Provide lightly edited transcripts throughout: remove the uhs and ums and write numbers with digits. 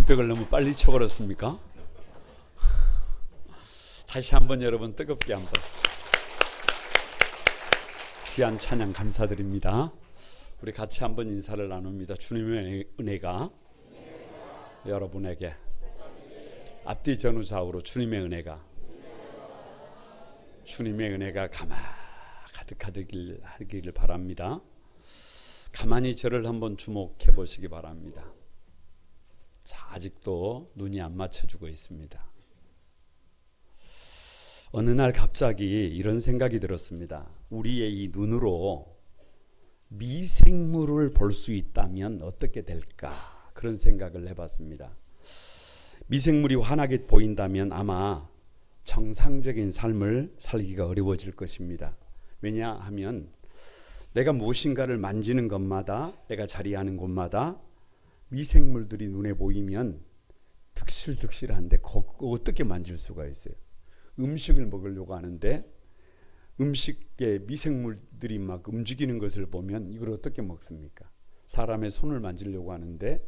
손뼉을 너무 빨리 쳐버렸습니까? 다시 한번 여러분 뜨겁게 한번 귀한 찬양 감사드립니다. 우리 같이 한번 인사를 나눕니다. 주님의 은혜가 여러분에게 앞뒤 전후 좌우로 주님의 은혜가 가득하길 바랍니다. 가만히 저를 한번 주목해 보시기 바랍니다. 자, 아직도 눈이 안 맞춰주고 있습니다. 어느 날 갑자기 이런 생각이 들었습니다. 우리의 이 눈으로 미생물을 볼 수 있다면 어떻게 될까? 그런 생각을 해봤습니다. 미생물이 환하게 보인다면 아마 정상적인 삶을 살기가 어려워질 것입니다. 왜냐하면 내가 무엇인가를 만지는 것마다, 내가 자리하는 곳마다 미생물들이 눈에 보이면 득실득실한데 어떻게 만질 수가 있어요? 음식을 먹으려고 하는데 음식에 미생물들이 막 움직이는 것을 보면 이걸 어떻게 먹습니까? 사람의 손을 만지려고 하는데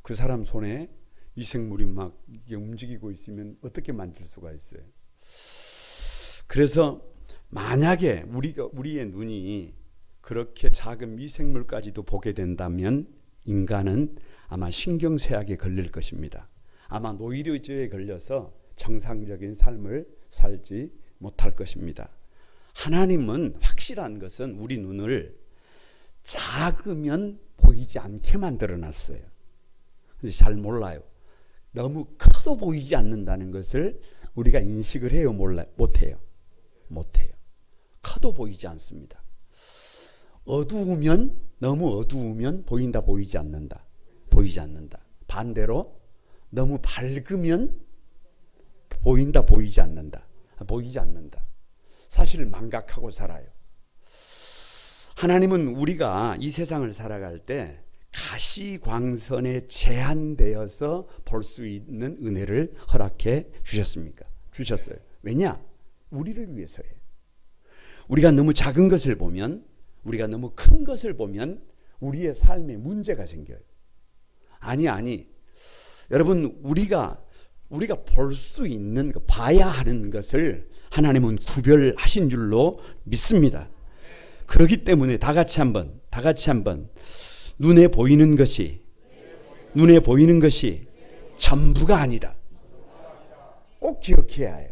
그 사람 손에 미생물이 막 이게 움직이고 있으면 어떻게 만질 수가 있어요? 그래서 만약에 우리의 눈이 그렇게 작은 미생물까지도 보게 된다면 인간은 아마 신경쇠약에 걸릴 것입니다. 아마 노이로제에 걸려서 정상적인 삶을 살지 못할 것입니다. 하나님은 확실한 것은 우리 눈을 작으면 보이지 않게 만들어놨어요. 근데 잘 몰라요. 너무 커도 보이지 않는다는 것을 우리가 인식을 해요? 못해요? 못해요. 커도 보이지 않습니다. 너무 어두우면 보인다, 보이지 않는다. 보이지 않는다. 반대로 너무 밝으면 보인다, 보이지 않는다. 보이지 않는다. 사실 망각하고 살아요. 하나님은 우리가 이 세상을 살아갈 때 가시광선에 제한되어서 볼 수 있는 은혜를 허락해 주셨어요. 왜냐? 우리를 위해서예요. 우리가 너무 작은 것을 보면, 우리가 너무 큰 것을 보면 우리의 삶에 문제가 생겨요. 아니. 여러분, 우리가 볼 수 있는, 봐야 하는 것을 하나님은 구별하신 줄로 믿습니다. 그렇기 때문에 다 같이 한번 눈에 보이는 것이 전부가 아니다. 꼭 기억해야 해요.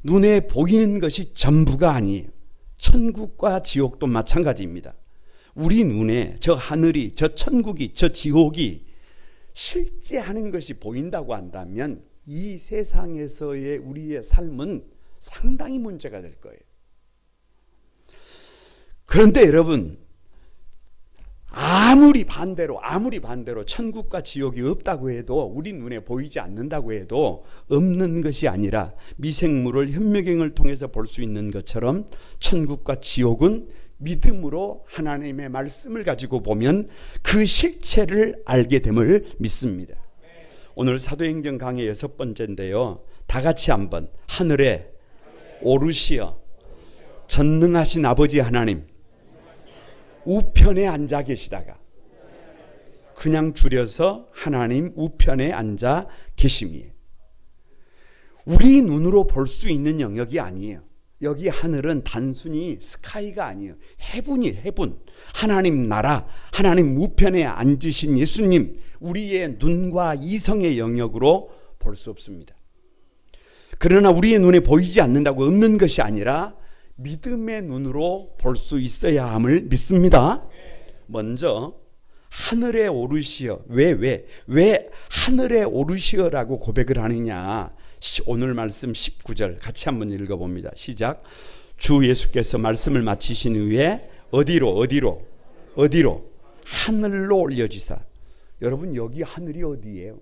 눈에 보이는 것이 전부가 아니에요. 천국과 지옥도 마찬가지입니다. 우리 눈에 저 하늘이, 저 천국이, 저 지옥이 실제 하는 것이 보인다고 한다면 이 세상에서의 우리의 삶은 상당히 문제가 될 거예요. 그런데 여러분, 아무리 반대로 천국과 지옥이 없다고 해도, 우리 눈에 보이지 않는다고 해도 없는 것이 아니라 미생물을 현미경을 통해서 볼 수 있는 것처럼 천국과 지옥은 믿음으로 하나님의 말씀을 가지고 보면 그 실체를 알게 됨을 믿습니다. 오늘 사도행전 강의 6번째인데요. 다 같이 한번 하늘에 오르시어 전능하신 아버지 하나님 우편에 앉아 계시다가, 그냥 줄여서 하나님 우편에 앉아 계심이에요. 우리 눈으로 볼 수 있는 영역이 아니에요. 여기 하늘은 단순히 스카이가 아니에요. 해분이에요. 해분. 하나님 나라, 하나님 우편에 앉으신 예수님, 우리의 눈과 이성의 영역으로 볼 수 없습니다. 그러나 우리의 눈에 보이지 않는다고 없는 것이 아니라 믿음의 눈으로 볼 수 있어야 함을 믿습니다. 먼저 하늘에 오르시어. 왜 하늘에 오르시어라고 고백을 하느냐? 오늘 말씀 19절 같이 한번 읽어봅니다. 시작. 주 예수께서 말씀을 마치신 후에 어디로 하늘로 올려지사. 여러분, 여기 하늘이 어디예요?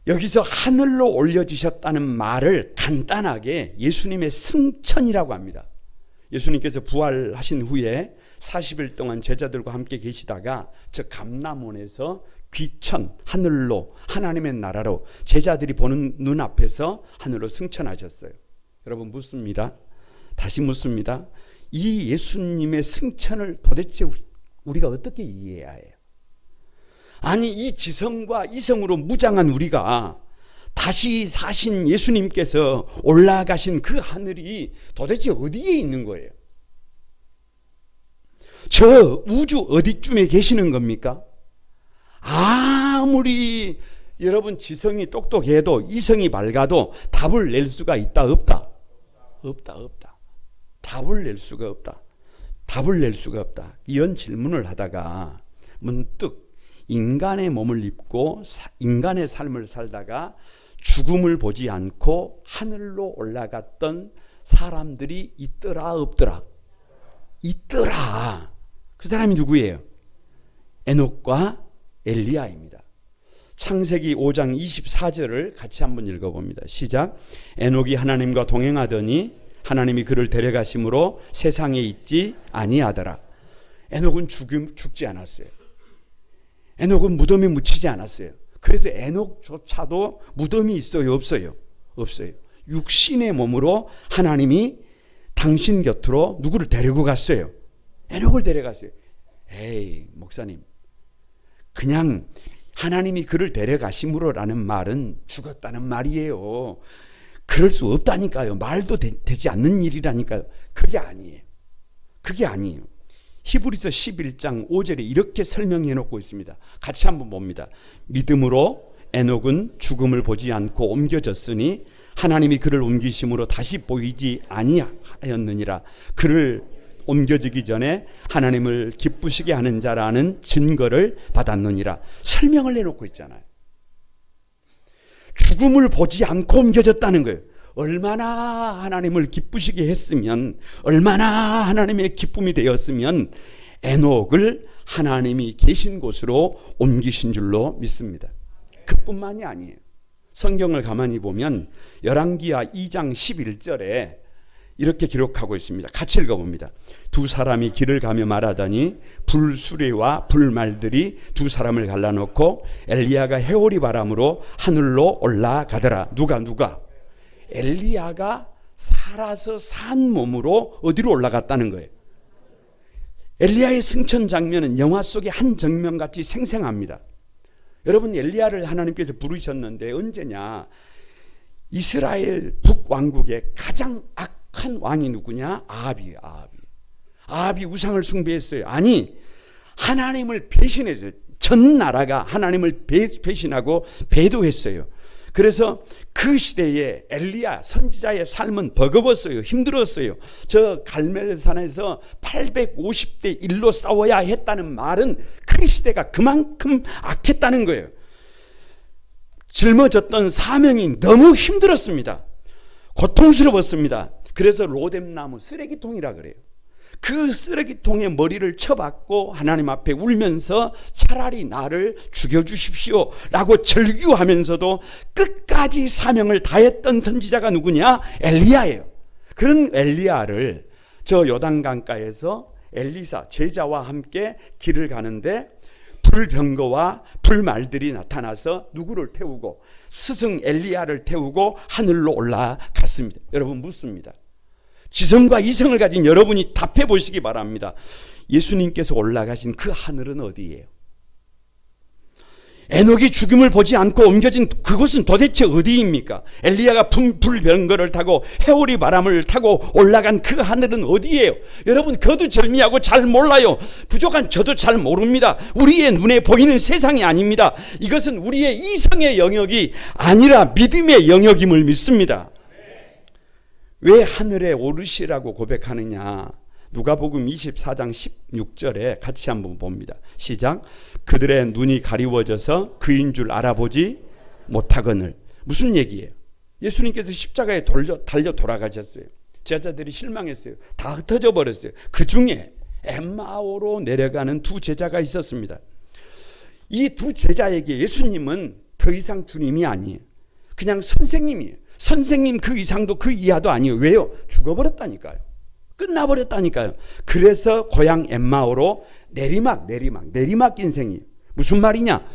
여기서 하늘로 올려지셨다는 말을 간단하게 예수님의 승천이라고 합니다. 예수님께서 부활하신 후에 40일 동안 제자들과 함께 계시다가 저 감람원에서 귀천, 하늘로, 하나님의 나라로, 제자들이 보는 눈앞에서 하늘로 승천하셨어요. 여러분, 다시 묻습니다. 이 예수님의 승천을 도대체 우리가 어떻게 이해해야 해요? 아니, 이 지성과 이성으로 무장한 우리가 다시 사신 예수님께서 올라가신 그 하늘이 도대체 어디에 있는 거예요? 저 우주 어디쯤에 계시는 겁니까? 아무리 여러분 지성이 똑똑해도 이성이 밝아도 답을 낼 수가 있다 없다? 없다. 답을 낼 수가 없다. 답을 낼 수가 없다. 이런 질문을 하다가 문득 인간의 몸을 입고 인간의 삶을 살다가 죽음을 보지 않고 하늘로 올라갔던 사람들이 있더라 없더라? 있더라. 그 사람이 누구예요? 에녹과 엘리야입니다. 창세기 5장 24절을 같이 한번 읽어봅니다. 시작. 에녹이 하나님과 동행하더니 하나님이 그를 데려가심으로 세상에 있지 아니하더라. 에녹은 죽지 않았어요. 에녹은 무덤에 묻히지 않았어요. 그래서 에녹조차도 무덤이 있어요 없어요? 없어요. 육신의 몸으로 하나님이 당신 곁으로 누구를 데리고 갔어요? 에녹을 데려갔어요. 에이 목사님, 그냥 하나님이 그를 데려가심으로라는 말은 죽었다는 말이에요. 그럴 수 없다니까요. 말도 되지 않는 일이라니까요. 그게 아니에요. 그게 아니에요. 히브리서 11장 5절에 이렇게 설명해 놓고 있습니다. 같이 한번 봅니다. 믿음으로 에녹은 죽음을 보지 않고 옮겨졌으니 하나님이 그를 옮기심으로 다시 보이지 아니하였느니라. 그를 옮겨지기 전에 하나님을 기쁘시게 하는 자라는 증거를 받았느니라. 설명을 해놓고 있잖아요. 죽음을 보지 않고 옮겨졌다는 거예요. 얼마나 하나님을 기쁘시게 했으면, 얼마나 하나님의 기쁨이 되었으면 에녹을 하나님이 계신 곳으로 옮기신 줄로 믿습니다. 그뿐만이 아니에요. 성경을 가만히 보면 열왕기하 2장 11절에 이렇게 기록하고 있습니다. 같이 읽어봅니다. 두 사람이 길을 가며 말하더니 불수레와 불말들이 두 사람을 갈라놓고 엘리야가 해오리 바람으로 하늘로 올라가더라. 누가? 엘리야가 살아서 산 몸으로 어디로 올라갔다는 거예요? 엘리야의 승천 장면은 영화 속의 한 장면같이 생생합니다. 여러분, 엘리야를 하나님께서 부르셨는데 언제냐? 이스라엘 북왕국의 가장 악한 왕이 누구냐? 아합이 우상을 숭배했어요. 아니, 하나님을 배신했어요. 전 나라가 하나님을 배신하고 배도했어요. 그래서 그 시대에 엘리야 선지자의 삶은 버거웠어요. 힘들었어요. 저 갈멜산에서 850대 1로 싸워야 했다는 말은 그 시대가 그만큼 악했다는 거예요. 짊어졌던 사명이 너무 힘들었습니다. 고통스러웠습니다. 그래서 로뎀나무 쓰레기통이라 그래요. 그 쓰레기통에 머리를 쳐박고 하나님 앞에 울면서 차라리 나를 죽여주십시오 라고 절규하면서도 끝까지 사명을 다했던 선지자가 누구냐? 엘리야예요. 그런 엘리야를 저 요단강가에서 엘리사 제자와 함께 길을 가는데 불병거와 불말들이 나타나서 누구를 태우고 스승 엘리야를 태우고 하늘로 올라갔습니다. 여러분 묻습니다. 지성과 이성을 가진 여러분이 답해 보시기 바랍니다. 예수님께서 올라가신 그 하늘은 어디예요? 에녹이 죽음을 보지 않고 옮겨진 그곳은 도대체 어디입니까? 엘리야가 불병거를 타고 해오리 바람을 타고 올라간 그 하늘은 어디예요? 여러분, 거두절미하고 잘 몰라요. 부족한 저도 잘 모릅니다. 우리의 눈에 보이는 세상이 아닙니다. 이것은 우리의 이성의 영역이 아니라 믿음의 영역임을 믿습니다. 왜 하늘에 오르시라고 고백하느냐? 누가복음 24장 16절에 같이 한번 봅니다. 시작. 그들의 눈이 가리워져서 그인 줄 알아보지 못하거늘. 무슨 얘기예요? 예수님께서 십자가에 달려 돌아가셨어요. 제자들이 실망했어요. 다 흩어져 버렸어요. 그 중에 엠마오로 내려가는 두 제자가 있었습니다. 이 두 제자에게 예수님은 더 이상 주님이 아니에요. 그냥 선생님이에요. 선생님 그 이상도 그 이하도 아니에요. 왜요? 죽어버렸다니까요. 끝나버렸다니까요. 그래서 고향 엠마오로 내리막 인생이에요. 무슨 말이냐?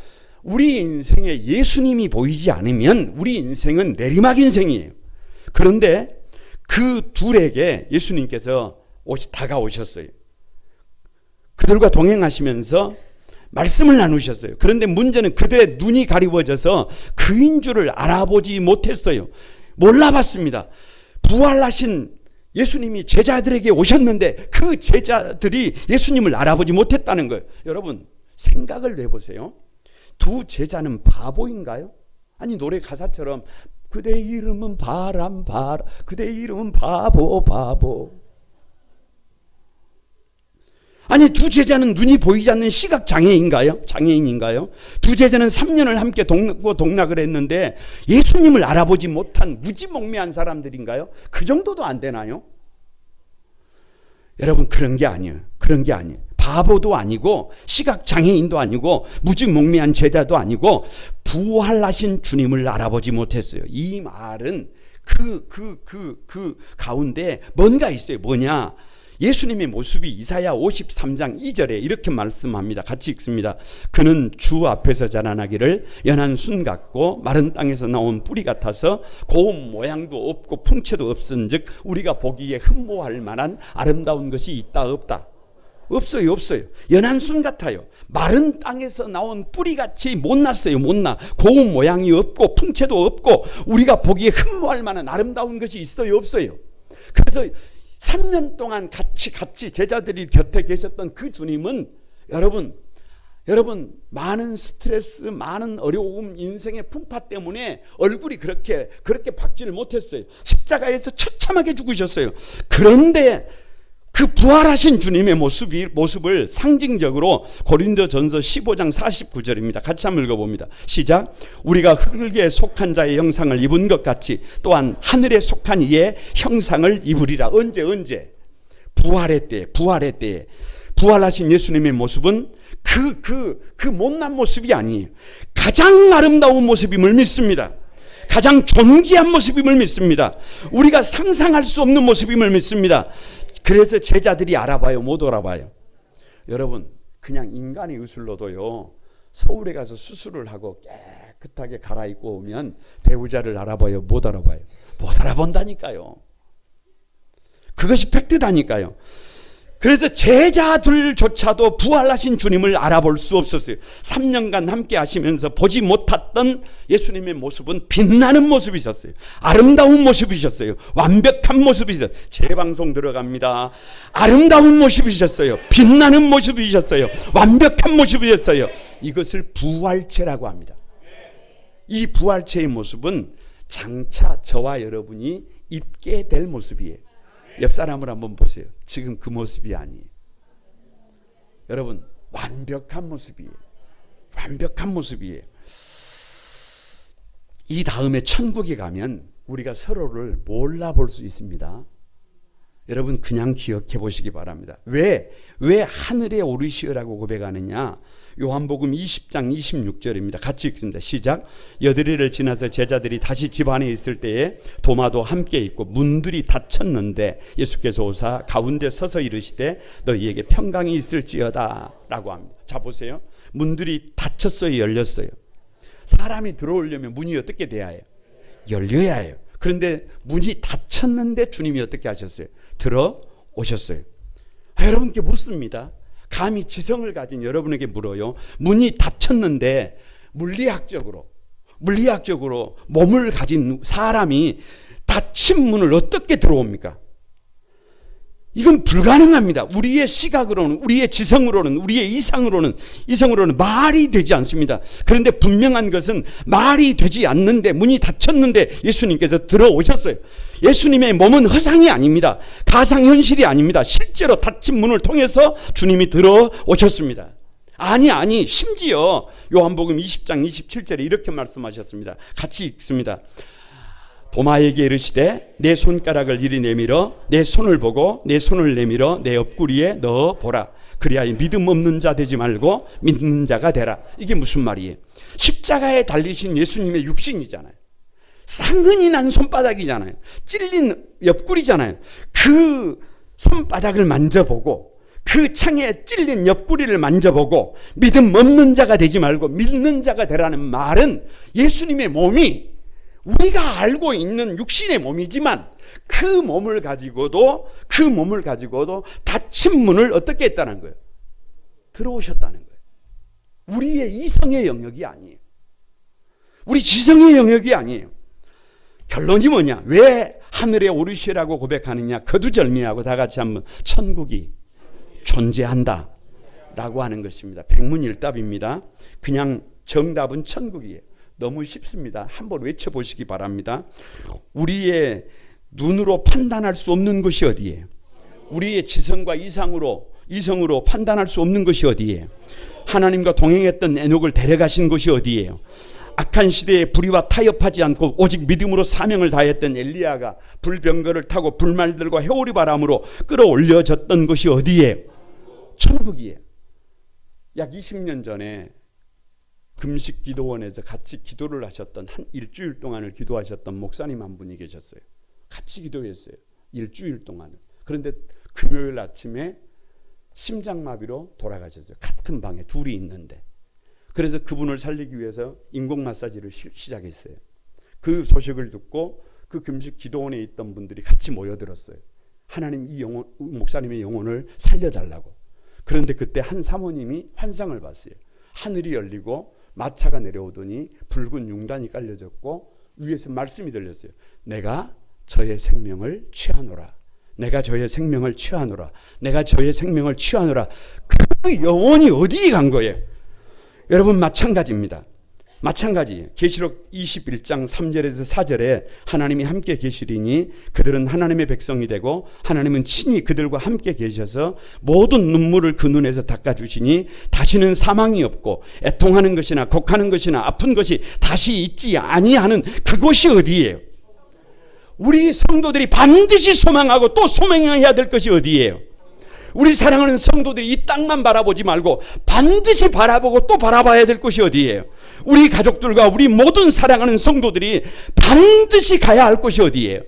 우리 인생에 예수님이 보이지 않으면 우리 인생은 내리막 인생이에요. 그런데 그 둘에게 예수님께서 다가오셨어요. 그 그들과 동행하시면서 말씀을 나누셨어요. 그런데 문제는 그들의 눈이 가리워져서 그인 줄을 알아보지 못했어요. 몰라봤습니다. 부활하신 예수님이 제자들에게 오셨는데 그 제자들이 예수님을 알아보지 못했다는 거예요. 여러분 생각을 해보세요. 두 제자는 바보인가요? 아니 노래 가사처럼 그대 이름은 바람 바람, 그대 이름은 바보 바보. 아니 두 제자는 눈이 보이지 않는 시각장애인가요? 장애인인가요? 두 제자는 3년을 함께 동락을 했는데 예수님을 알아보지 못한 무지몽매한 사람들인가요? 그 정도도 안 되나요? 여러분 그런 게 아니에요. 그런 게 아니에요. 바보도 아니고 시각장애인도 아니고 무지몽매한 제자도 아니고 부활하신 주님을 알아보지 못했어요. 이 말은 그 가운데 뭔가 있어요. 뭐냐? 예수님의 모습이 이사야 53장 2절에 이렇게 말씀합니다. 같이 읽습니다. 그는 주 앞에서 자라나기를 연한 순 같고 마른 땅에서 나온 뿌리 같아서 고운 모양도 없고 풍채도 없은즉 우리가 보기에 흠모할 만한 아름다운 것이 있다 없다? 없어요. 없어요. 연한 순 같아요. 마른 땅에서 나온 뿌리같이 못났어요. 못나. 고운 모양이 없고 풍채도 없고 우리가 보기에 흠모할 만한 아름다운 것이 있어요. 없어요. 그래서 3년 동안 같이 제자들이 곁에 계셨던 그 주님은 여러분 많은 스트레스, 많은 어려움, 인생의 풍파 때문에 얼굴이 그렇게 밝지를 못했어요. 십자가에서 처참하게 죽으셨어요. 그런데 그 부활하신 주님의 모습을 상징적으로 고린도전서 15장 49절입니다. 같이 한번 읽어봅니다. 시작. 우리가 흙에 속한 자의 형상을 입은 것 같이 또한 하늘에 속한 이의 형상을 입으리라. 언제? 부활의 때에 부활하신 예수님의 모습은 그 못난 모습이 아니에요. 가장 아름다운 모습임을 믿습니다. 가장 존귀한 모습임을 믿습니다. 우리가 상상할 수 없는 모습임을 믿습니다. 그래서 제자들이 알아봐요? 못 알아봐요? 여러분 그냥 인간의 의술로도요 서울에 가서 수술을 하고 깨끗하게 갈아입고 오면 배우자를 알아봐요? 못 알아봐요? 못 알아본다니까요. 그것이 팩트다니까요. 그래서 제자들조차도 부활하신 주님을 알아볼 수 없었어요. 3년간 함께 하시면서 보지 못했던 예수님의 모습은 빛나는 모습이셨어요. 아름다운 모습이셨어요. 완벽한 모습이셨어요. 재방송 들어갑니다. 아름다운 모습이셨어요. 빛나는 모습이셨어요. 완벽한 모습이셨어요. 이것을 부활체라고 합니다. 이 부활체의 모습은 장차 저와 여러분이 입게 될 모습이에요. 옆 사람을 한번 보세요. 지금 그 모습이 아니에요. 여러분 완벽한 모습이에요. 완벽한 모습이에요. 이 다음에 천국에 가면 우리가 서로를 몰라볼 수 있습니다. 여러분 그냥 기억해 보시기 바랍니다. 왜 하늘에 오르시오라고 고백하느냐? 요한복음 20장 26절입니다. 같이 읽습니다. 시작. 여드리를 지나서 제자들이 다시 집 안에 있을 때에 도마도 함께 있고 문들이 닫혔는데 예수께서 오사 가운데 서서 이르시되 너희에게 평강이 있을지어다 라고 합니다. 자 보세요. 문들이 닫혔어요? 열렸어요? 사람이 들어오려면 문이 어떻게 돼야 해요? 열려야 해요. 그런데 문이 닫혔는데 주님이 어떻게 하셨어요? 들어오셨어요. 여러분께 묻습니다. 감히 지성을 가진 여러분에게 물어요. 문이 닫혔는데 물리학적으로 몸을 가진 사람이 닫힌 문을 어떻게 들어옵니까? 이건 불가능합니다. 우리의 시각으로는, 우리의 지성으로는, 우리의 이성으로는 말이 되지 않습니다. 그런데 분명한 것은 말이 되지 않는데 문이 닫혔는데 예수님께서 들어오셨어요. 예수님의 몸은 허상이 아닙니다. 가상현실이 아닙니다. 실제로 닫힌 문을 통해서 주님이 들어오셨습니다. 아니 심지어 요한복음 20장 27절에 이렇게 말씀하셨습니다. 같이 읽습니다. 도마에게 이르시되 내 손가락을 이리 내밀어 내 손을 보고 내 손을 내밀어 내 옆구리에 넣어 보라. 그리하여 믿음 없는 자 되지 말고 믿는 자가 되라. 이게 무슨 말이에요? 십자가에 달리신 예수님의 육신이잖아요. 상흔이 난 손바닥이잖아요. 찔린 옆구리잖아요. 그 손바닥을 만져보고 그 창에 찔린 옆구리를 만져보고 믿음 없는 자가 되지 말고 믿는 자가 되라는 말은 예수님의 몸이 우리가 알고 있는 육신의 몸이지만 그 몸을 가지고도 닫힌 문을 어떻게 했다는 거예요? 들어오셨다는 거예요. 우리의 이성의 영역이 아니에요. 우리 지성의 영역이 아니에요. 결론이 뭐냐? 왜 하늘에 오르시라고 고백하느냐? 거두절미하고 다 같이 한번 천국이 존재한다 라고 하는 것입니다. 백문일답입니다. 그냥 정답은 천국이에요. 너무 쉽습니다. 한번 외쳐보시기 바랍니다. 우리의 눈으로 판단할 수 없는 것이 어디예요? 우리의 지성과 이성으로 판단할 수 없는 것이 어디예요? 하나님과 동행했던 에녹을 데려가신 곳이 어디예요? 악한 시대에 불의와 타협하지 않고 오직 믿음으로 사명을 다했던 엘리야가 불병거를 타고 불말들과 회오리 바람으로 끌어올려졌던 곳이 어디예요? 천국이에요. 약 20년 전에 금식 기도원에서 같이 기도를 하셨던 한 일주일 동안을 기도하셨던 목사님 한 분이 계셨어요. 같이 기도했어요. 일주일 동안을. 그런데 금요일 아침에 심장마비로 돌아가셨어요. 같은 방에 둘이 있는데. 그래서 그분을 살리기 위해서 인공 마사지를 시작했어요. 그 소식을 듣고 그 금식 기도원에 있던 분들이 같이 모여들었어요. 하나님 이 목사님의 영혼을 살려달라고. 그런데 그때 한 사모님이 환상을 봤어요. 하늘이 열리고 마차가 내려오더니 붉은 융단이 깔려졌고 위에서 말씀이 들렸어요. 내가 저의 생명을 취하노라. 내가 저의 생명을 취하노라. 내가 저의 생명을 취하노라. 그 영혼이 어디에 간 거예요? 여러분 마찬가지입니다. 마찬가지예요. 계시록 21장 3절에서 4절에 하나님이 함께 계시리니 그들은 하나님의 백성이 되고 하나님은 친히 그들과 함께 계셔서 모든 눈물을 그 눈에서 닦아주시니 다시는 사망이 없고 애통하는 것이나 곡하는 것이나 아픈 것이 다시 있지 아니하는 그곳이 어디예요? 우리 성도들이 반드시 소망하고 또 소망해야 될 것이 어디예요? 우리 사랑하는 성도들이 이 땅만 바라보지 말고 반드시 바라보고 또 바라봐야 될 곳이 어디예요? 우리 가족들과 우리 모든 사랑하는 성도들이 반드시 가야 할 곳이 어디예요?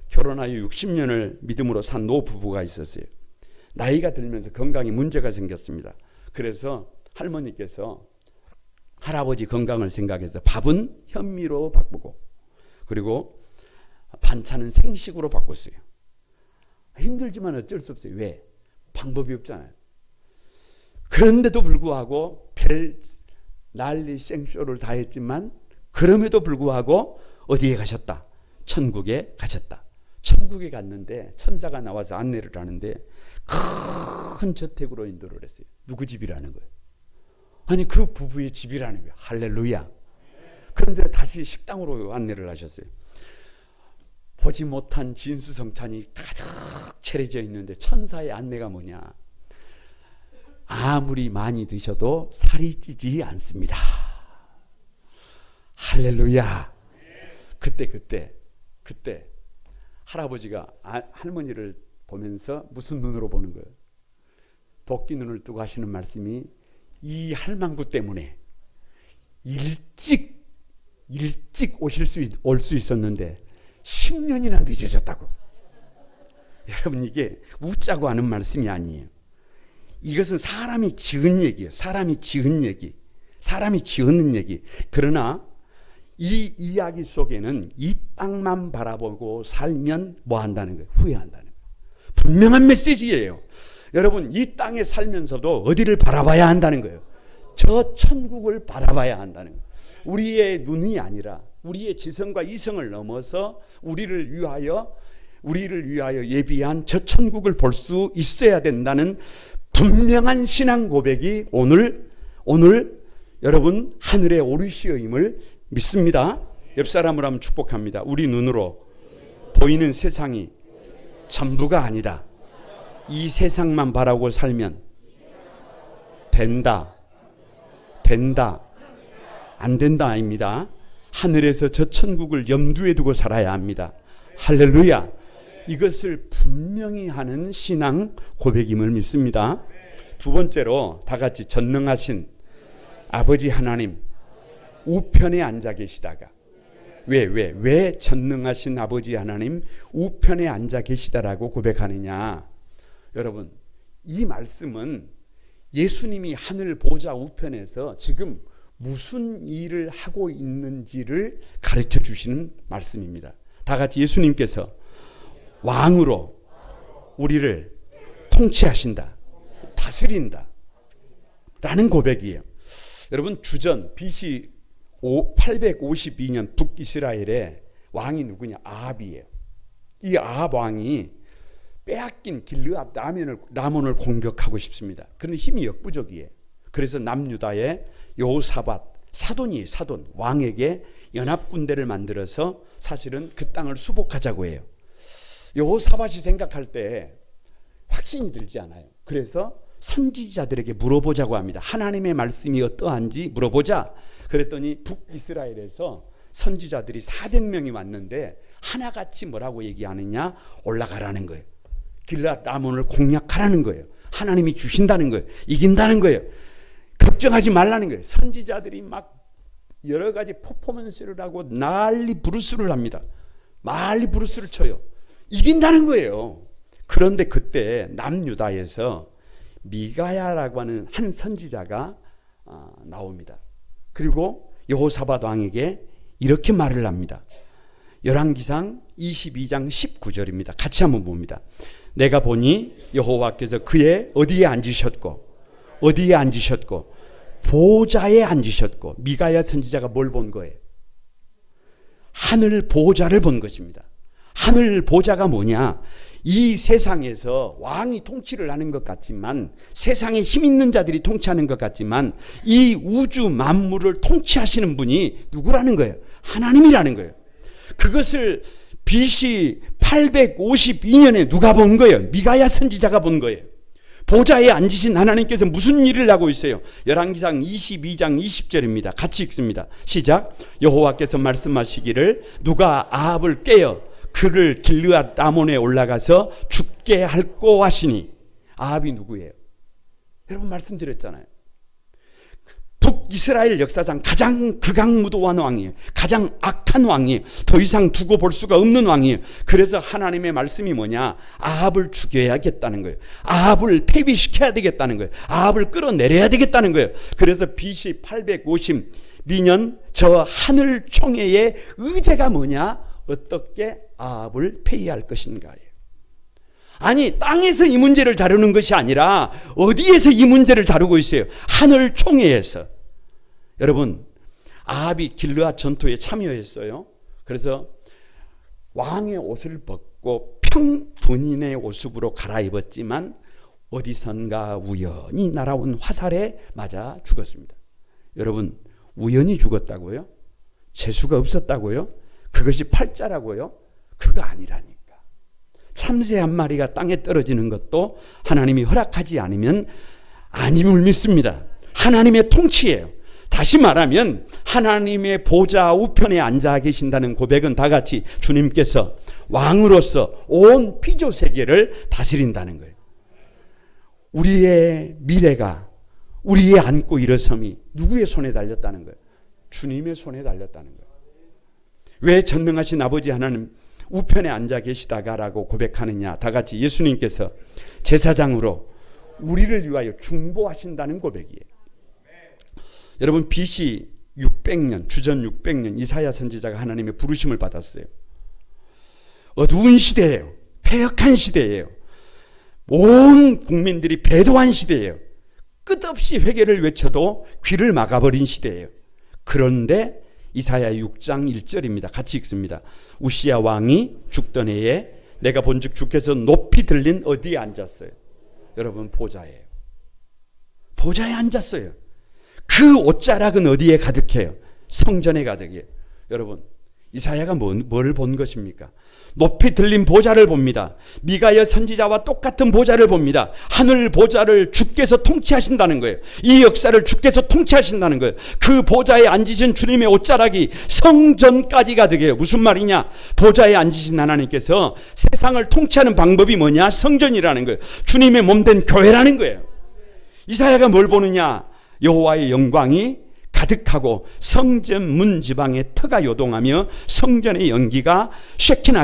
결혼하여 60년을 믿음으로 산 노부부가 있었어요. 나이가 들면서 건강에 문제가 생겼습니다. 그래서 할머니께서 할아버지 건강을 생각해서 밥은 현미로 바꾸고 그리고 반찬은 생식으로 바꿨어요. 힘들지만 어쩔 수 없어요. 왜? 방법이 없잖아요. 그런데도 불구하고 별 난리 생쇼를 다 했지만 그럼에도 불구하고 어디에 가셨다? 천국에 가셨다. 천국에 갔는데 천사가 나와서 안내를 하는데 큰 저택으로 인도를 했어요. 누구 집이라는 거예요? 아니 그 부부의 집이라는 거예요. 할렐루야. 그런데 다시 식당으로 안내를 하셨어요. 보지 못한 진수성찬이 가득 차려져 있는데 천사의 안내가 뭐냐? 아무리 많이 드셔도 살이 찌지 않습니다. 할렐루야. 그때 할아버지가 할머니를 보면서 무슨 눈으로 보는 거예요? 도끼 눈을 뜨고 하시는 말씀이 이 할망구 때문에 일찍 올 수 있었는데 10년이나 늦어졌다고. 여러분 이게 웃자고 하는 말씀이 아니에요. 이것은 사람이 지은 얘기예요. 사람이 지은 얘기. 사람이 지은 얘기. 그러나 이 이야기 속에는 이 땅만 바라보고 살면 뭐 한다는 거예요? 후회한다는 거예요. 분명한 메시지예요. 여러분 이 땅에 살면서도 어디를 바라봐야 한다는 거예요? 저 천국을 바라봐야 한다는 거예요. 우리의 눈이 아니라 우리의 지성과 이성을 넘어서 우리를 위하여 예비한 저 천국을 볼 수 있어야 된다는 분명한 신앙 고백이 오늘 여러분 하늘에 오르시어임을 믿습니다. 옆 사람을 한번 축복합니다. 우리 눈으로 보이는 세상이 전부가 아니다. 이 세상만 바라고 살면 된다. 안 된다 아닙니다. 하늘에서 저 천국을 염두에 두고 살아야 합니다. 할렐루야. 이것을 분명히 하는 신앙 고백임을 믿습니다. 두 번째로 다 같이 전능하신 아버지 하나님 우편에 앉아 계시다가 왜 전능하신 아버지 하나님 우편에 앉아 계시다라고 고백하느냐? 여러분 이 말씀은 예수님이 하늘 보좌 우편에서 지금 무슨 일을 하고 있는지를 가르쳐 주시는 말씀입니다. 다 같이 예수님께서 왕으로 우리를 통치하신다. 다스린다. 라는 고백이에요. 여러분, 주전 BC 852년 북이스라엘의 왕이 누구냐? 아합이에요. 이 아합 왕이 빼앗긴 길르앗 라몬을 공격하고 싶습니다. 그런데 힘이 역부족이에요. 그래서 남유다의 여호사밧, 사돈 왕에게 연합군대를 만들어서 사실은 그 땅을 수복하자고 해요. 여호사밧이 생각할 때 확신이 들지 않아요. 그래서 선지자들에게 물어보자고 합니다. 하나님의 말씀이 어떠한지 물어보자. 그랬더니 북이스라엘에서 선지자들이 400명이 왔는데 하나같이 뭐라고 얘기하느냐? 올라가라는 거예요. 길르앗 라몬을 공략하라는 거예요. 하나님이 주신다는 거예요. 이긴다는 거예요. 걱정하지 말라는 거예요. 선지자들이 막 여러 가지 퍼포먼스를 하고 난리 부르스를 합니다. 난리 부르스를 쳐요. 이긴다는 거예요. 그런데 그때 남유다에서 미가야라고 하는 한 선지자가 나옵니다. 그리고 여호사밧 왕에게 이렇게 말을 합니다. 열왕기상 22장 19절입니다. 같이 한번 봅니다. 내가 보니 여호와께서 그의 어디에 앉으셨고 보좌에 앉으셨고. 미가야 선지자가 뭘 본 거예요? 하늘 보좌를 본 것입니다. 하늘 보좌가 뭐냐? 이 세상에서 왕이 통치를 하는 것 같지만, 세상에 힘 있는 자들이 통치하는 것 같지만, 이 우주 만물을 통치하시는 분이 누구라는 거예요? 하나님이라는 거예요. 그것을 BC 852년에 누가 본 거예요? 미가야 선지자가 본 거예요. 보좌에 앉으신 하나님께서 무슨 일을 하고 있어요? 열왕기상 22장 20절입니다. 같이 읽습니다. 시작. 여호와께서 말씀하시기를 누가 아합을 깨어 그를 길르앗 라몬에 올라가서 죽게 할꼬 하시니. 아합이 누구예요? 여러분 말씀드렸잖아요. 북이스라엘 역사상 가장 극악무도한 왕이에요. 가장 악한 왕이에요. 더 이상 두고 볼 수가 없는 왕이에요. 그래서 하나님의 말씀이 뭐냐? 아합을 죽여야겠다는 거예요. 아합을 폐위시켜야 되겠다는 거예요. 아합을 끌어내려야 되겠다는 거예요. 그래서 BC 852년 저 하늘 총회의 의제가 뭐냐? 어떻게 아합을 폐위할 것인가예요. 아니, 땅에서 이 문제를 다루는 것이 아니라 어디에서 이 문제를 다루고 있어요? 하늘 총회에서. 여러분, 아합이 길르앗 전투에 참여했어요. 그래서 왕의 옷을 벗고 평군인의 옷으로 갈아입었지만 어디선가 우연히 날아온 화살에 맞아 죽었습니다. 여러분, 우연히 죽었다고요? 재수가 없었다고요? 그것이 팔자라고요? 그거 아니라니까. 참새 한 마리가 땅에 떨어지는 것도 하나님이 허락하지 않으면 아님을 믿습니다. 하나님의 통치예요. 다시 말하면 하나님의 보좌 우편에 앉아 계신다는 고백은 다 같이 주님께서 왕으로서 온 피조 세계를 다스린다는 거예요. 우리의 미래가, 우리의 앉고 일어섬이 누구의 손에 달렸다는 거예요? 주님의 손에 달렸다는 거예요. 왜 전능하신 아버지 하나님 우편에 앉아 계시다가라고 고백하느냐? 다 같이 예수님께서 제사장으로 우리를 위하여 중보하신다는 고백이에요. 여러분, BC 600년, 주전 600년 이사야 선지자가 하나님의 부르심을 받았어요. 어두운 시대예요. 패역한 시대예요. 온 국민들이 배도한 시대예요. 끝없이 회개를 외쳐도 귀를 막아버린 시대예요. 그런데 이사야 6장 1절입니다. 같이 읽습니다. 우시야 왕이 죽던 해에 내가 본즉 주께서 높이 들린 어디에 앉았어요? 여러분, 보좌예요. 보좌에 앉았어요. 그 옷자락은 어디에 가득해요? 성전에 가득해요. 여러분, 이사야가 뭘 본 것입니까? 높이 들린 보좌를 봅니다. 미가야 선지자와 똑같은 보좌를 봅니다. 하늘 보좌를 주께서 통치하신다는 거예요. 이 역사를 주께서 통치하신다는 거예요. 그 보좌에 앉으신 주님의 옷자락이 성전까지 가득해요. 무슨 말이냐? 보좌에 앉으신 하나님께서 세상을 통치하는 방법이 뭐냐? 성전이라는 거예요. 주님의 몸된 교회라는 거예요. 이사야가 뭘 보느냐? 여호와의 영광이 가득하고 성전 문 지방에 터가 요동하며 성전의 연기가 쉐키나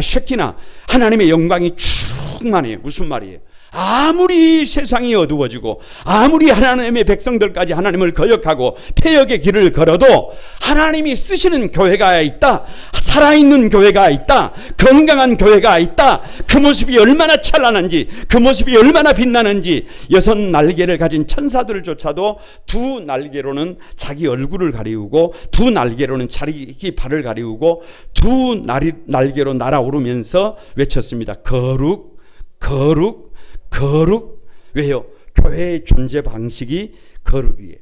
하나님의 영광이 충만해요. 무슨 말이에요? 아무리 세상이 어두워지고 아무리 하나님의 백성들까지 하나님을 거역하고 폐역의 길을 걸어도 하나님이 쓰시는 교회가 있다. 살아있는 교회가 있다. 건강한 교회가 있다. 그 모습이 얼마나 찬란한지, 그 모습이 얼마나 빛나는지, 6날개를 가진 천사들조차도 2날개로는 자기 얼굴을 가리우고 2날개로는 자기 발을 가리우고 2날개로 날아오르면서 외쳤습니다. 거룩, 거룩, 거룩. 왜요? 교회의 존재 방식이 거룩이에요.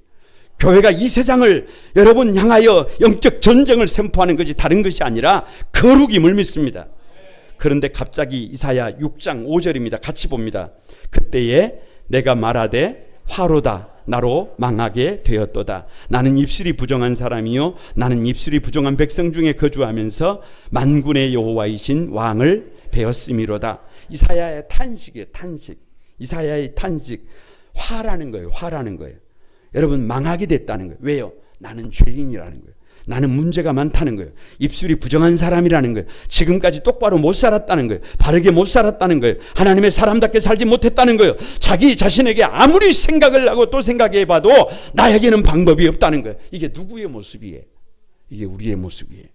교회가 이 세상을 여러분 향하여 영적 전쟁을 선포하는 것이 다른 것이 아니라 거룩임을 믿습니다. 그런데 갑자기 이사야 6장 5절입니다. 같이 봅니다. 그때에 내가 말하되 화로다 나로 망하게 되었도다. 나는 입술이 부정한 사람이요 나는 입술이 부정한 백성 중에 거주하면서 만군의 여호와이신 왕을 배웠음이로다. 이사야의 탄식이에요. 탄식. 이사야의 탄식. 화라는 거예요. 화라는 거예요. 여러분, 망하게 됐다는 거예요. 왜요? 나는 죄인이라는 거예요. 나는 문제가 많다는 거예요. 입술이 부정한 사람이라는 거예요. 지금까지 똑바로 못 살았다는 거예요. 바르게 못 살았다는 거예요. 하나님의 사람답게 살지 못했다는 거예요. 자기 자신에게 아무리 생각을 하고 또 생각해봐도 나에게는 방법이 없다는 거예요. 이게 누구의 모습이에요? 이게 우리의 모습이에요.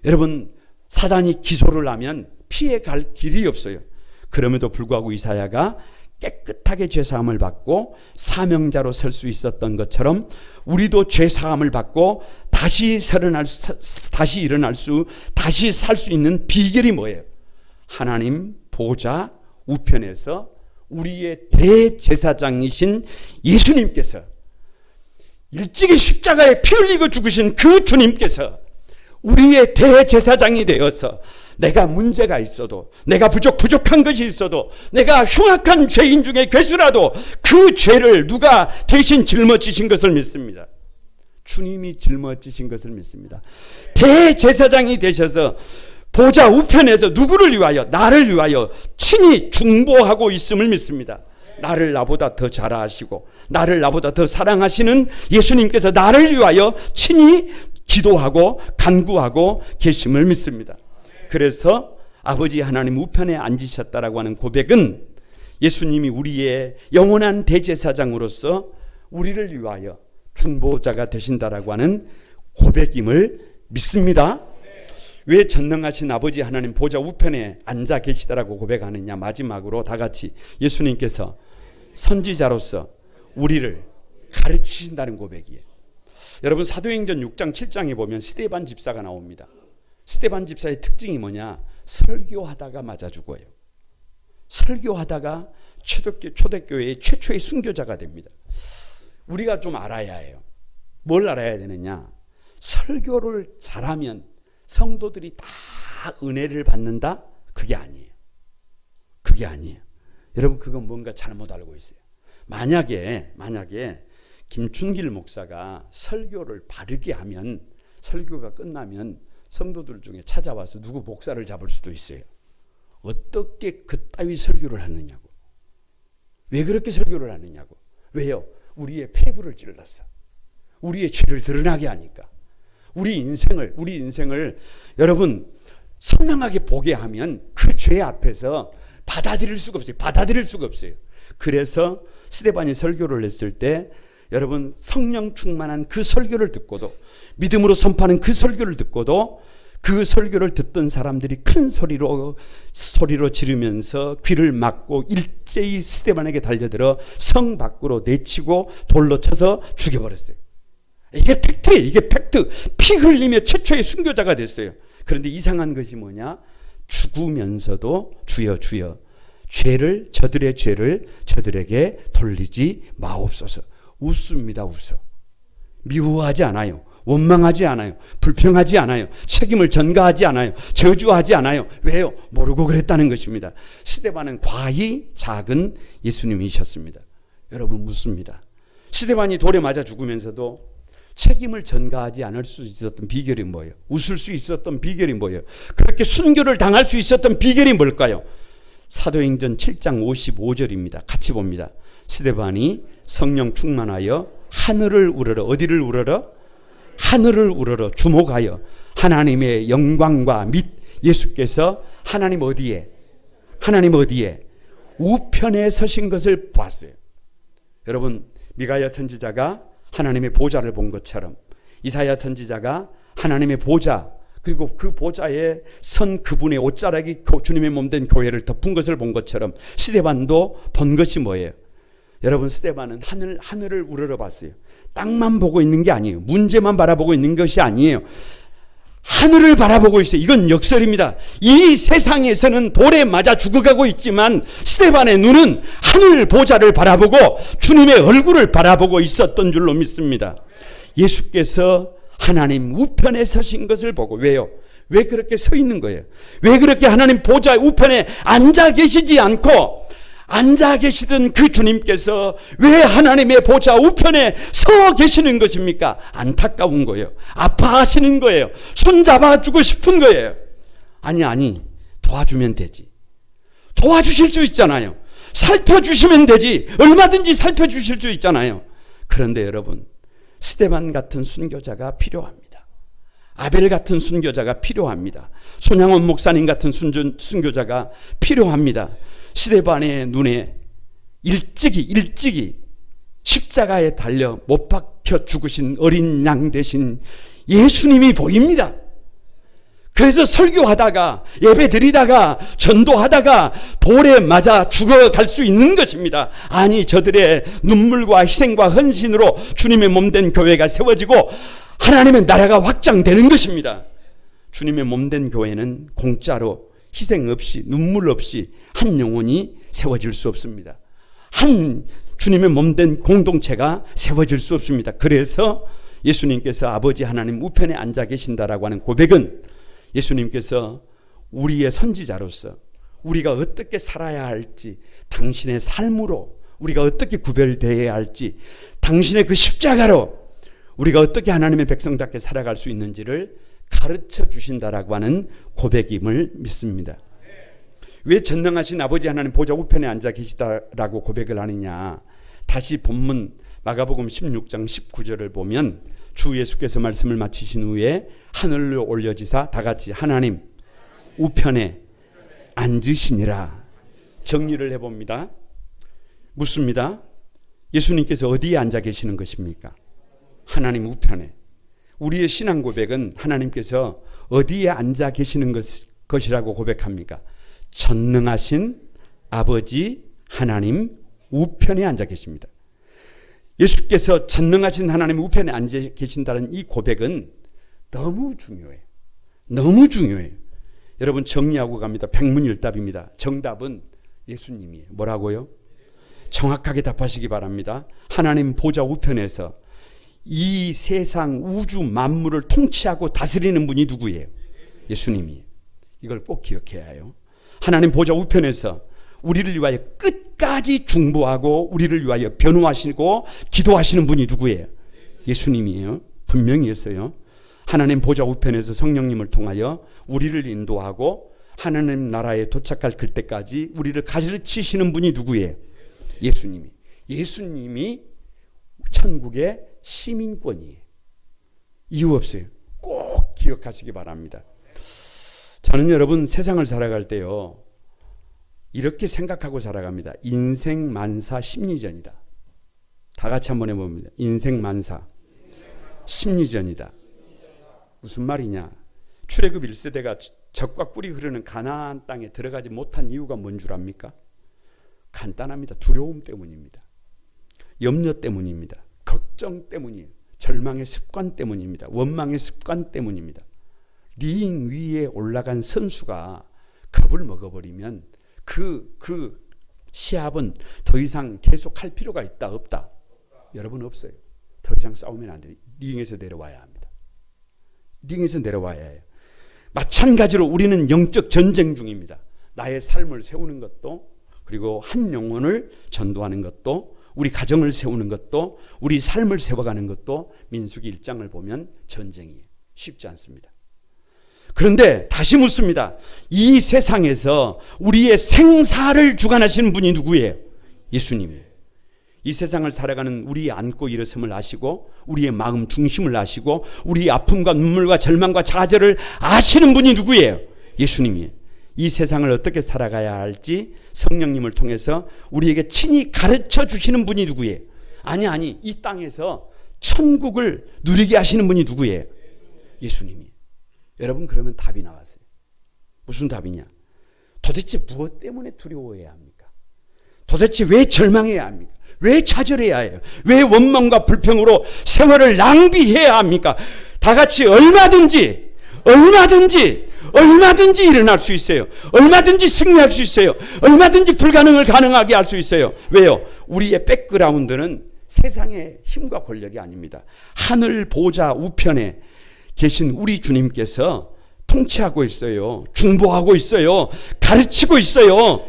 여러분, 사단이 기소를 하면 피해갈 길이 없어요. 그럼에도 불구하고 이사야가 깨끗하게 죄사함을 받고 사명자로 설 수 있었던 것처럼 우리도 죄사함을 받고 다시 일어날 수, 다시 살 수 있는 비결이 뭐예요? 하나님 보좌 우편에서 우리의 대제사장이신 예수님께서, 일찍이 십자가에 피 흘리고 죽으신 그 주님께서 우리의 대제사장이 되어서 내가 문제가 있어도, 내가 부족한 것이 있어도, 내가 흉악한 죄인 중에 괴수라도 그 죄를 누가 대신 짊어지신 것을 믿습니다. 주님이 짊어지신 것을 믿습니다. 대제사장이 되셔서 보좌 우편에서 누구를 위하여? 나를 위하여 친히 중보하고 있음을 믿습니다. 나를 나보다 더 잘 아시고 나를 나보다 더 사랑하시는 예수님께서 나를 위하여 친히 기도하고 간구하고 계심을 믿습니다. 그래서 아버지 하나님 우편에 앉으셨다라고 하는 고백은 예수님이 우리의 영원한 대제사장으로서 우리를 위하여 중보자가 되신다라고 하는 고백임을 믿습니다. 왜 전능하신 아버지 하나님 보좌 우편에 앉아 계시다라고 고백하느냐? 마지막으로 다 같이 예수님께서 선지자로서 우리를 가르치신다는 고백이에요. 여러분, 사도행전 6장 7장에 보면 스데반 집사가 나옵니다. 스데반 집사의 특징이 뭐냐? 설교하다가 맞아 죽어요. 설교하다가 초대교회의 최초의 순교자가 됩니다. 우리가 좀 알아야 해요. 뭘 알아야 되느냐? 설교를 잘하면 성도들이 다 은혜를 받는다? 그게 아니에요. 그게 아니에요. 여러분, 그건 뭔가 잘못 알고 있어요. 만약에 김춘길 목사가 설교를 바르게 하면, 설교가 끝나면 성도들 중에 찾아와서 누구 목사를 잡을 수도 있어요. 어떻게 그따위 설교를 하느냐고. 왜 그렇게 설교를 하느냐고. 왜요? 우리의 폐부를 찔렀어. 우리의 죄를 드러나게 하니까. 우리 인생을 여러분 선명하게 보게 하면 그 죄 앞에서 받아들일 수가 없어요. 그래서 스데반이 설교를 했을 때 여러분, 성령 충만한 그 설교를 듣고도, 믿음으로 선포하는 그 설교를 듣고도, 그 설교를 듣던 사람들이 큰 소리로 지르면서 귀를 막고 일제히 스데반에게 달려들어 성 밖으로 내치고 돌로 쳐서 죽여버렸어요. 이게 팩트예요. 이게 팩트. 피 흘리며 최초의 순교자가 됐어요. 그런데 이상한 것이 뭐냐? 죽으면서도 주여 주여 저들의 죄를 저들에게 돌리지 마옵소서. 웃습니다. 웃어. 미워하지 않아요. 원망하지 않아요. 불평하지 않아요. 책임을 전가하지 않아요. 저주하지 않아요. 왜요? 모르고 그랬다는 것입니다. 스데반은 과히 작은 예수님이셨습니다. 여러분, 묻습니다. 스데반이 돌에 맞아 죽으면서도 책임을 전가하지 않을 수 있었던 비결이 뭐예요? 웃을 수 있었던 비결이 뭐예요? 그렇게 순교를 당할 수 있었던 비결이 뭘까요? 사도행전 7장 55절입니다. 같이 봅니다. 스데반이 성령 충만하여 하늘을 우러러, 어디를 우러러? 하늘을 우러러 주목하여 하나님의 영광과 및 예수께서 하나님 어디에? 우편에 서신 것을 보았어요. 여러분, 미가야 선지자가 하나님의 보좌를 본 것처럼, 이사야 선지자가 하나님의 보좌, 그리고 그 보좌에 선 그분의 옷자락이 주님의 몸된 교회를 덮은 것을 본 것처럼 스데반도 본 것이 뭐예요? 여러분, 스데반은 하늘을 우러러봤어요. 땅만 보고 있는 게 아니에요. 문제만 바라보고 있는 것이 아니에요. 하늘을 바라보고 있어요. 이건 역설입니다. 이 세상에서는 돌에 맞아 죽어가고 있지만 스데반의 눈은 하늘 보좌를 바라보고 주님의 얼굴을 바라보고 있었던 줄로 믿습니다. 예수께서 하나님 우편에 서신 것을 보고, 왜요? 왜 그렇게 서 있는 거예요? 왜 그렇게 하나님 보좌 우편에 앉아 계시지 않고 앉아 계시던 그 주님께서 왜 하나님의 보좌 우편에 서 계시는 것입니까? 안타까운 거예요. 아파하시는 거예요. 손잡아주고 싶은 거예요. 아니, 도와주면 되지. 도와주실 수 있잖아요. 살펴주시면 되지. 얼마든지 살펴주실 수 있잖아요. 그런데 여러분, 스데반 같은 순교자가 필요합니다. 아벨 같은 순교자가 필요합니다. 손양원 목사님 같은 순교자가 필요합니다. 스데반의 눈에 일찍이 십자가에 달려 못 박혀 죽으신 어린 양 대신 예수님이 보입니다. 그래서 설교하다가 예배 드리다가 전도하다가 돌에 맞아 죽어갈 수 있는 것입니다. 아니, 저들의 눈물과 희생과 헌신으로 주님의 몸된 교회가 세워지고 하나님의 나라가 확장되는 것입니다. 주님의 몸된 교회는 공짜로 희생 없이 눈물 없이 한 영혼이 세워질 수 없습니다. 한 주님의 몸된 공동체가 세워질 수 없습니다. 그래서 예수님께서 아버지 하나님 우편에 앉아 계신다라고 하는 고백은 예수님께서 우리의 선지자로서 우리가 어떻게 살아야 할지, 당신의 삶으로 우리가 어떻게 구별되어야 할지, 당신의 그 십자가로 우리가 어떻게 하나님의 백성답게 살아갈 수 있는지를 가르쳐 주신다라고 하는 고백임을 믿습니다. 왜 전능하신 아버지 하나님 보좌 우편에 앉아 계시다라고 고백을 하느냐? 다시 본문 마가복음 16장 19절을 보면 주 예수께서 말씀을 마치신 후에 하늘로 올려지사 다 같이 하나님 우편에 앉으시니라. 정리를 해봅니다. 묻습니다. 예수님께서 어디에 앉아 계시는 것입니까? 하나님 우편에. 우리의 신앙 고백은 하나님께서 어디에 앉아 계시는 것이라고 고백합니까? 전능하신 아버지 하나님 우편에 앉아 계십니다. 예수께서 전능하신 하나님 우편에 앉아 계신다는 이 고백은 너무 중요해요. 너무 중요해요. 여러분, 정리하고 갑니다. 백문일답입니다. 정답은 예수님이에요. 뭐라고요? 정확하게 답하시기 바랍니다. 하나님 보좌 우편에서 이 세상 우주 만물을 통치하고 다스리는 분이 누구예요? 예수님이에요. 이걸 꼭 기억해야 해요. 하나님 보좌 우편에서 우리를 위하여 끝까지 중보하고 우리를 위하여 변호하시고 기도하시는 분이 누구예요? 예수님이에요. 분명히 했어요. 하나님 보좌 우편에서 성령님을 통하여 우리를 인도하고 하나님 나라에 도착할 그때까지 우리를 가르치시는 분이 누구예요? 예수님이. 예수님이 천국의 시민권이에요. 이유 없어요. 꼭 기억하시기 바랍니다. 저는 여러분 세상을 살아갈 때요, 이렇게 생각하고 살아갑니다. 인생 만사 심리전이다. 다 같이 한번 해봅니다. 인생 만사 심리전이다. 무슨 말이냐? 출애굽 1세대가 젖과 꿀이 흐르는 가나안 땅에 들어가지 못한 이유가 뭔 줄 압니까? 간단합니다. 두려움 때문입니다. 염려 때문입니다. 걱정 때문이에요. 절망의 습관 때문입니다. 원망의 습관 때문입니다. 링 위에 올라간 선수가 겁을 먹어버리면 그 시합은 더 이상 계속할 필요가 있다 없다? 여러분, 없어요. 더 이상 싸우면 안 돼요. 링에서 내려와야 합니다. 링에서 내려와야 해요. 마찬가지로 우리는 영적 전쟁 중입니다. 나의 삶을 세우는 것도, 그리고 한 영혼을 전도하는 것도, 우리 가정을 세우는 것도, 우리 삶을 세워가는 것도 민수기 1장을 보면 전쟁이에요. 쉽지 않습니다. 그런데 다시 묻습니다. 이 세상에서 우리의 생사를 주관하시는 분이 누구예요? 예수님이에요. 이 세상을 살아가는 우리의 앉고 일어섬을 아시고 우리의 마음 중심을 아시고 우리의 아픔과 눈물과 절망과 좌절을 아시는 분이 누구예요? 예수님이에요. 이 세상을 어떻게 살아가야 할지 성령님을 통해서 우리에게 친히 가르쳐 주시는 분이 누구예요? 아니 이 땅에서 천국을 누리게 하시는 분이 누구예요? 예수님이. 여러분, 그러면 답이 나왔어요. 무슨 답이냐? 도대체 무엇 때문에 두려워해야 합니까? 도대체 왜 절망해야 합니까? 왜 좌절해야 해요? 왜 원망과 불평으로 생활을 낭비해야 합니까? 다 같이 얼마든지 일어날 수 있어요. 얼마든지 승리할 수 있어요. 얼마든지 불가능을 가능하게 할 수 있어요. 왜요? 우리의 백그라운드는 세상의 힘과 권력이 아닙니다. 하늘 보좌 우편에 계신 우리 주님께서 통치하고 있어요. 중보하고 있어요. 가르치고 있어요.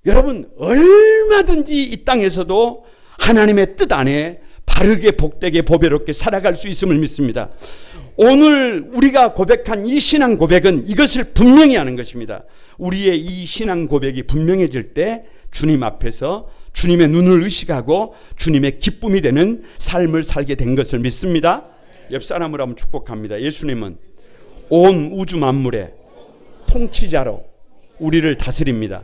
여러분, 얼마든지 이 땅에서도 하나님의 뜻 안에 바르게 복되게 보배롭게 살아갈 수 있음을 믿습니다. 오늘 우리가 고백한 이 신앙 고백은 이것을 분명히 하는 것입니다. 우리의 이 신앙 고백이 분명해질 때 주님 앞에서 주님의 눈을 의식하고 주님의 기쁨이 되는 삶을 살게 된 것을 믿습니다. 옆 사람을 한번 축복합니다. 예수님은 온 우주 만물의 통치자로 우리를 다스립니다.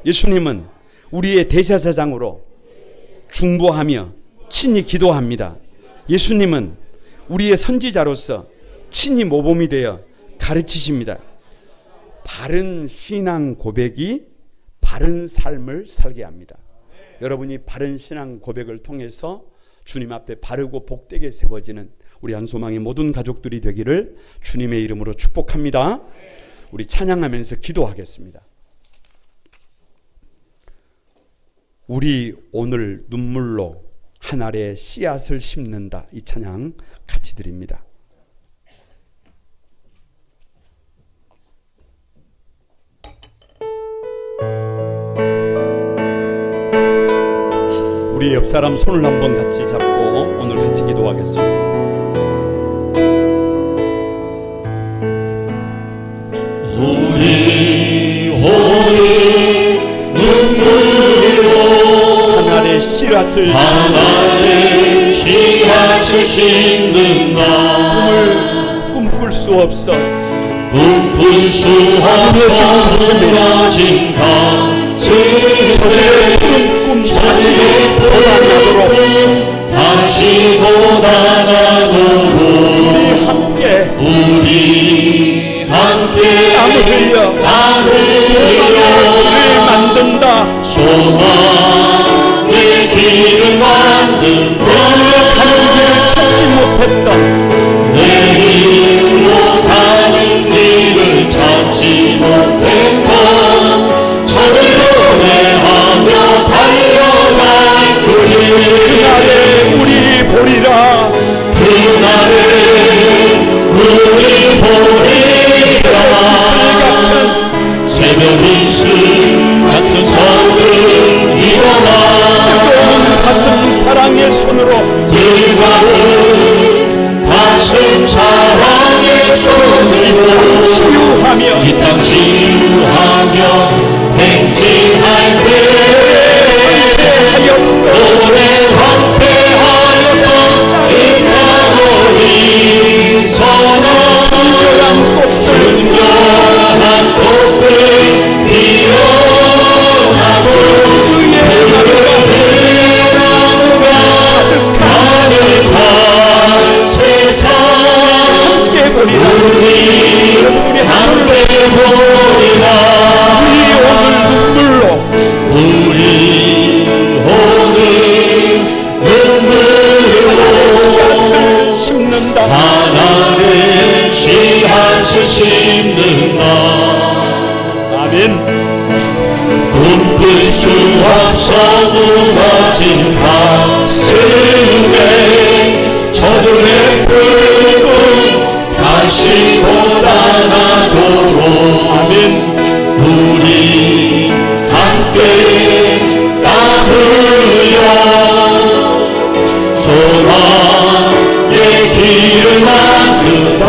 예수님은 우리의 대제사장으로 중보하며 친히 기도합니다. 예수님은 우리의 선지자로서 친히 모범이 되어 가르치십니다. 바른 신앙 고백이 바른 삶을 살게 합니다. 여러분이 바른 신앙 고백을 통해서 주님 앞에 바르고 복되게 세워지는 우리 한소망의 모든 가족들이 되기를 주님의 이름으로 축복합니다. 우리 찬양하면서 기도하겠습니다. 우리 오늘 눈물로 한 알의 씨앗을 심는다. 이 찬양 같이 드립니다. 우리 옆 사람 손을 한번 같이 잡고 오늘 같이 기도하겠습니다. 우리 오늘 눈물로 하나의 씨앗을 심는다. 꿈을 꿈꿀 수 없어 무너진 가슴에 자신의 꿈 다시 고단하도록 우리 함께 땀을 흘려 만든다. 소망의 길을 만든다. 가는 길을 찾지 못했던 내일로 가는 길을 찾지 못했던 저를 노래하며 달려갈 그날에 우리 보리라. 그날에 우리 보리라. 새벽 이슬 같은 성을 일어나 뜨거운 가슴 사랑의 손으로 뜨거운 가슴 사랑의 손으로 치유하며 이 땅 치유하며 행진할 때 오래 황폐하였던 이 땅의 선한 순결한 꽃들 피어나고 그의 나무가 가득한 세상 우리 함께 보리라. 우리 오늘 눈물로 심는다. 하나의 씨앗을 심는다. 아멘. 눈빛 수 앞서 무너진 가슴에 저들의 불은 다시 고단하도록 아멘. 우리 함께 땀 흘려 소망의 길을 만든다.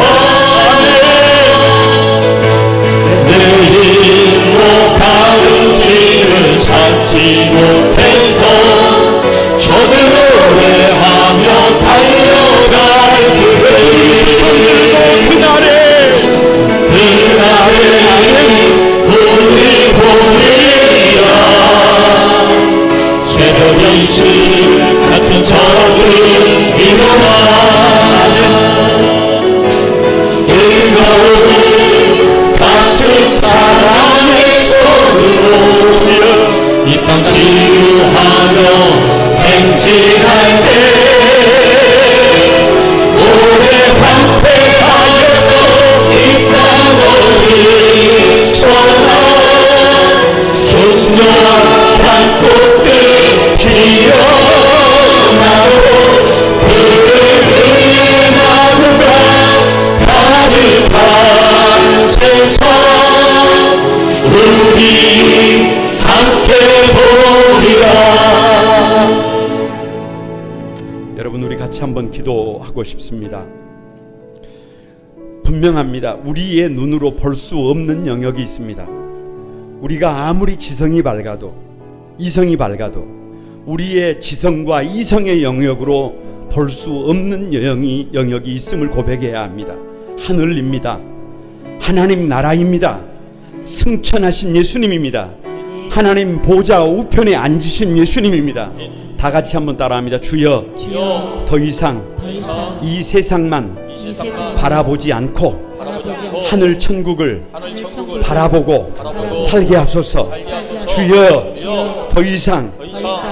내일로 가는 길을 찾지 못했던 저들 노래하며 달려갈 그날에 여러분, 우리 같이 한번 기도하고 싶습니다. 분명합니다. 우리의 눈으로 볼 수 없는 영역이 있습니다. 우리가 아무리 지성이 밝아도, 이성이 밝아도 우리의 지성과 이성의 영역으로 볼 수 없는 영역이 있음을 고백해야 합니다. 하늘입니다. 하나님 나라입니다. 승천하신 예수님입니다. 하나님 보좌 우편에 앉으신 예수님입니다. 다 같이 한번 따라합니다. 주여, 더 이상 이 세상만 바라보지 않고 하늘 천국을 바라보고 살게 하소서. 주여, 더 이상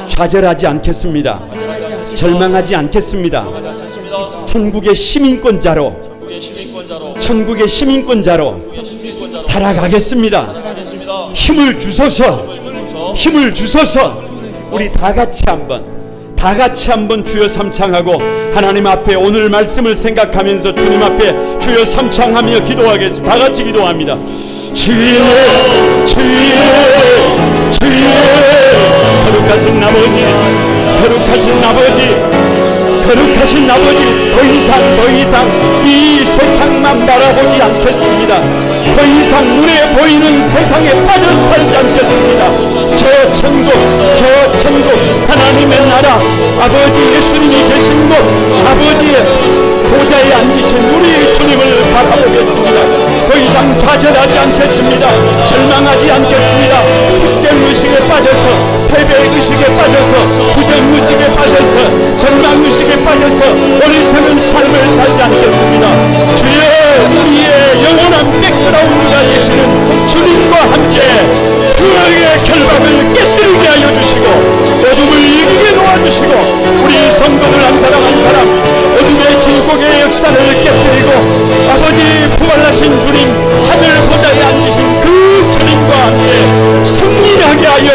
좌절하지 않겠습니다. 절망하지 않겠습니다. 천국의 시민권자로 살아가겠습니다. 힘을 주소서. 우리 다 같이 한번 주여 삼창하고 하나님 앞에 오늘 말씀을 생각하면서 주님 앞에 주여 삼창하며 기도하겠습니다. 다 같이 기도합니다. 주여, 거룩하신 아버지, 더 이상 이 세상만 바라보지 않겠습니다. 더 이상 눈에 보이는 세상에 빠져 살지 않겠습니다. 저 천국 하나님의 나라, 아버지 예수님이 계신 곳, 아버지의 보좌에 앉으신 우리 주님을 바라보겠습니다. 더 이상 좌절하지 않겠습니다. 절망하지 않겠습니다. 흑점의식에 빠져서, 패배의식에 빠져서, 부정의식에 빠져서, 절망의식에 빠져서 어리석은 삶을 살지 않겠습니다. 주여, 우리의 영원한 백그라운드가 되시는 주님과 함께 그의 결박을 깨뜨리게 하여 주시고 어둠을 이기게 도와주시고 우리 성도들 한 사람 한 사람 어둠의 진국의 역사를 깨뜨리고 아버지 부활하신 주님, 하늘 보좌에 앉으신 그 주님과 함께 승리하게 하여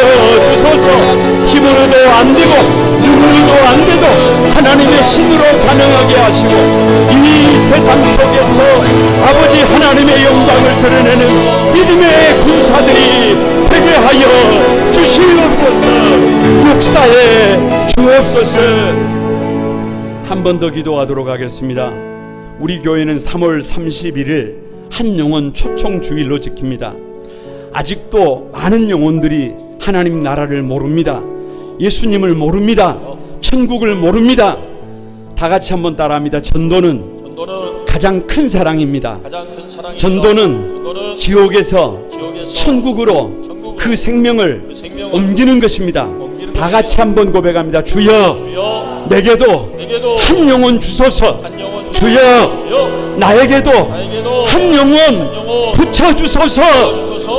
주소서. 힘으로도 안 되고 눈으로도 안 돼도 하나님의 신으로 가능하게 하시고 이 세상 속에서 아버지 하나님의 영광을 드러내는 믿음의 군사들이 되게 하여 주시옵소서. 역사에 주옵소서. 한 번 더 기도하도록 하겠습니다. 우리 교회는 3월 31일 한 영혼 초청 주일로 지킵니다. 아직도 많은 영혼들이 하나님 나라를 모릅니다. 예수님을 모릅니다. 천국을 모릅니다. 다 같이 한번 따라합니다. 전도는 가장 큰 사랑입니다. 전도는 지옥에서 천국으로 그 생명을 옮기는 것입니다. 다 같이 한번 고백합니다. 주여, 내게도 한 영혼 주소서. 주여, 나에게도 한 영혼 붙여주소서.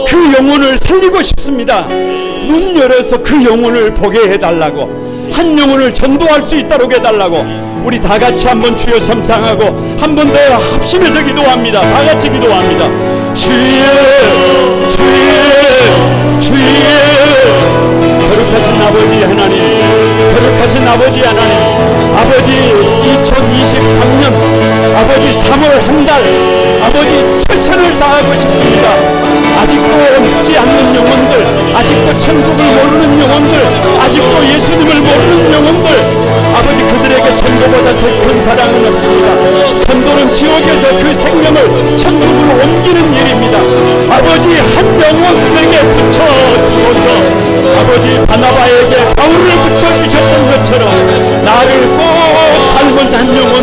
그 영혼을 살리고 싶습니다. 눈 열어서 그 영혼을 보게 해달라고, 한 영혼을 전도할 수 있도록 해달라고 우리 다 같이 한번 주여 삼창하고 한 번 더 합심해서 기도합니다. 다 같이 기도합니다. 주여, 거룩하신 아버지 하나님, 아버지 2023년 아버지 3월 한 달 아버지 최선을 다하고 싶습니다. 아직도 믿지 않는 영혼들, 아직도 천국을 모르는 영혼들, 아직도 예수님을 모르는 영혼들, 아버지 그들에게 전도보다 더 큰 사랑은 없습니다. 전도는 지옥에서 그 생명을 천국으로 옮기는 일입니다. 아버지 한 영혼에게 붙여주소서. 아버지 바나바에게 바울을 붙여주셨던 것처럼 나를 꼭 닮은 한 영혼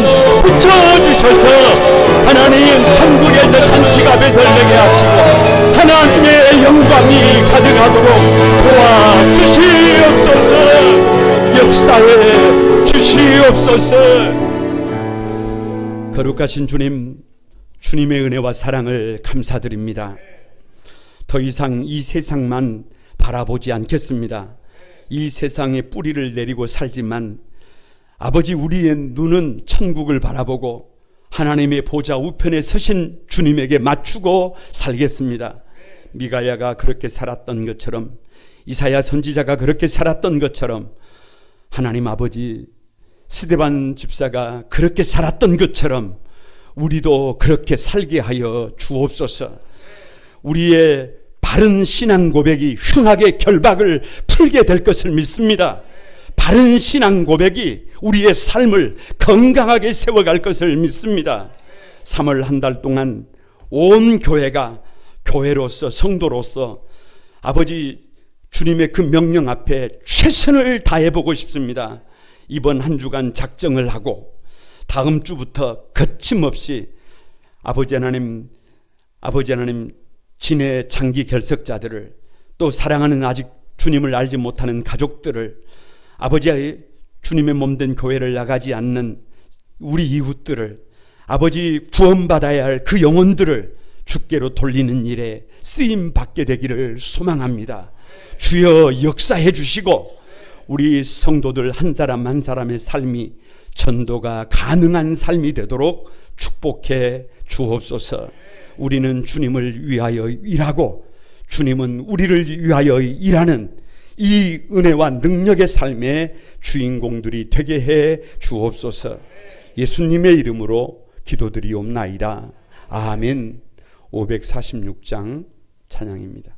붙여주셔서 하나님 천국에서 잔치가 배설되게 하시고 하나님의 영광이 가득하도록 도와주시옵소서. 역사에 주시옵소서. 거룩하신 주님, 주님의 은혜와 사랑을 감사드립니다. 더 이상 이 세상만 바라보지 않겠습니다. 이 세상에 뿌리를 내리고 살지만 아버지 우리의 눈은 천국을 바라보고 하나님의 보좌 우편에 서신 주님에게 맞추고 살겠습니다. 미가야가 그렇게 살았던 것처럼, 이사야 선지자가 그렇게 살았던 것처럼, 하나님 아버지 스데반 집사가 그렇게 살았던 것처럼 우리도 그렇게 살게 하여 주옵소서. 우리의 바른 신앙 고백이 흉하게 결박을 풀게 될 것을 믿습니다. 바른 신앙 고백이 우리의 삶을 건강하게 세워갈 것을 믿습니다. 3월 한 달 동안 온 교회가 교회로서, 성도로서 아버지 주님의 그 명령 앞에 최선을 다해보고 싶습니다. 이번 한 주간 작정을 하고 다음 주부터 거침없이 아버지 하나님 진의 장기 결석자들을, 또 사랑하는 아직 주님을 알지 못하는 가족들을, 아버지 주님의 몸된 교회를 나가지 않는 우리 이웃들을, 아버지 구원받아야 할 그 영혼들을 주께로 돌리는 일에 쓰임 받게 되기를 소망합니다. 주여 역사해 주시고 우리 성도들 한 사람 한 사람의 삶이 전도가 가능한 삶이 되도록 축복해 주옵소서. 우리는 주님을 위하여 일하고 주님은 우리를 위하여 일하는 이 은혜와 능력의 삶의 주인공들이 되게 해 주옵소서. 예수님의 이름으로 기도드리옵나이다. 아멘. 546장 찬양입니다.